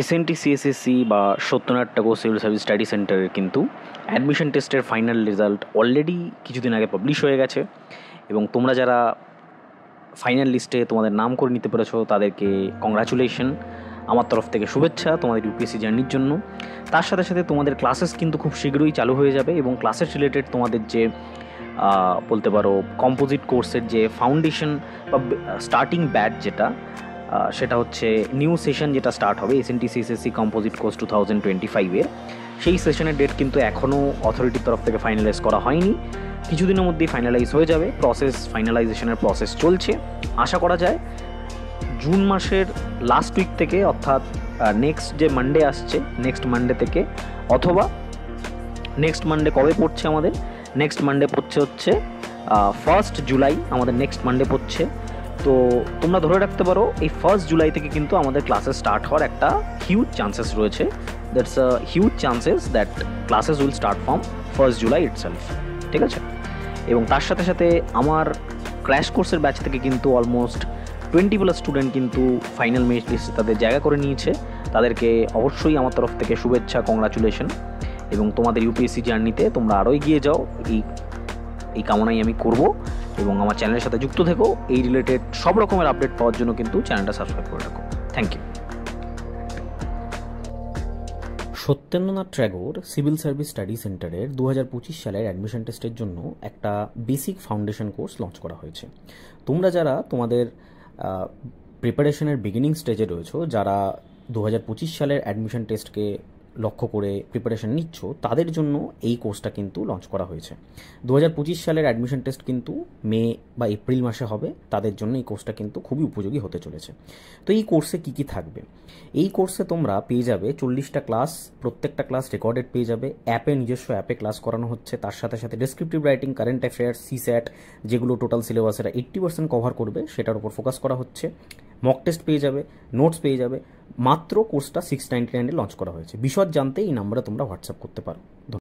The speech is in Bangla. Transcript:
এসএনটি সিএসএসসি বা সত্যনারায়ণ ঠাকুর সিভিল সার্ভিস স্টাডি সেন্টারের কিন্তু অ্যাডমিশন টেস্টের ফাইনাল রেজাল্ট অলরেডি কিছুদিন আগে পাবলিশ হয়ে গেছে এবং তোমরা যারা ফাইনাল লিস্টে তোমাদের নাম করে নিতে পেরেছো তাদেরকে কংগ্রাচুলেশন। আমার তরফ থেকে শুভেচ্ছা তোমাদের ইউপিএসসি জার্নির জন্য। তার সাথে সাথে তোমাদের ক্লাসেস কিন্তু খুব শীঘ্রই চালু হয়ে যাবে এবং ক্লাসেস রিলেটেড তোমাদের যে বলতে পারো কম্পোজিট কোর্সের যে ফাউন্ডেশন বা স্টার্টিং ব্যাচ যেটা সেটা হচ্ছে নিউ সেশন যেটা স্টার্ট হবে এসএনটি সিএসএসসি কম্পোজিট কোর্স 2025-এর সেই সেশনের ডেট কিন্তু এখনও অথরিটির তরফ থেকে ফাইনালাইজ করা হয়নি। কিছুদিনের মধ্যেই ফাইনালাইজ হয়ে যাবে। ফাইনালাইজেশনের প্রসেস চলছে। আশা করা যায় জুন মাসের লাস্ট উইক থেকে, অর্থাৎ নেক্সট যে মানডে আসছে নেক্সট মানডে থেকে, অথবা নেক্সট মানডে কবে পড়ছে আমাদের, নেক্সট মানডে পড়ছে হচ্ছে 1 জুলাই আমাদের নেক্সট মানডে পড়ছে। তো তোমরা ধরে রাখতে পারো এই 1 জুলাই থেকে কিন্তু আমাদের ক্লাসেস স্টার্ট হওয়ার একটা হিউজ চান্সেস রয়েছে। That's a huge chances that classes will start from 1 July itself. ঠিক আছে? এবং তার সাথে সাথে আমার ক্র্যাশ কোর্সের ব্যাচ থেকে কিন্তু অলমোস্ট 20+ স্টুডেন্ট কিন্তু ফাইনাল মেরিট লিস্টে তাদের জায়গা করে নিয়েছে। তাদেরকে অবশ্যই আমার তরফ থেকে শুভেচ্ছা, কংগ্রাচুলেশন। এবং তোমাদের ইউপিএসসি জার্নিতে তোমরা আরও এগিয়ে যাও, এই কামনাই আমি করব। এবং আমার চ্যানেলের সাথে যুক্ত থেকো। এই রিলেটেড সব রকমের আপডেট পাওয়ার জন্য কিন্তু চ্যানেলটা সাবস্ক্রাইব করে রাখো। Thank you. Satyendranath Tagore civil service study সেন্টারের 2025 সালের অ্যাডমিশন টেস্টের জন্য একটা বেসিক ফাউন্ডেশন কোর্স লঞ্চ করা হয়েছে। তোমরা যারা তোমাদের প্রিপারেশনের বিগিনিং স্টেজে রয়েছো, যারা 2025 সালের অ্যাডমিশন টেস্টকে লক্ষ্য করে প্রিপারেশন নিচ্ছ, তাদের জন্য এই কোর্সটা কিন্তু লঞ্চ করা হয়েছে। 2025 সালের অ্যাডমিশন টেস্ট কিন্তু মে বা এপ্রিল মাসে হবে। তাদের জন্য এই কোর্সটা কিন্তু খুবই উপযোগী হতে চলেছে। তো এই কোর্সে কী কী থাকবে? এই কোর্সে তোমরা পেয়ে যাবে 40টা ক্লাস, প্রত্যেকটা ক্লাস রেকর্ডেড পেয়ে যাবে। নিজস্ব অ্যাপে ক্লাস করানো হচ্ছে। তার সাথে সাথে ডেসক্রিপটিভ রাইটিং, কারেন্ট অ্যাফেয়ার্স, সিস্যাট, যেগুলো টোটাল সিলেবাসের 80% কভার করবে, সেটার উপর ফোকাস করা হচ্ছে। মক টেস্ট পেয়ে যাবে, নোটস পেয়ে যাবে। মাত্র কোর্সটা 699-এ লঞ্চ করা হয়েছে। বিশদ জানতে এই নাম্বারে তোমরা হোয়াটসঅ্যাপ করতে পারো।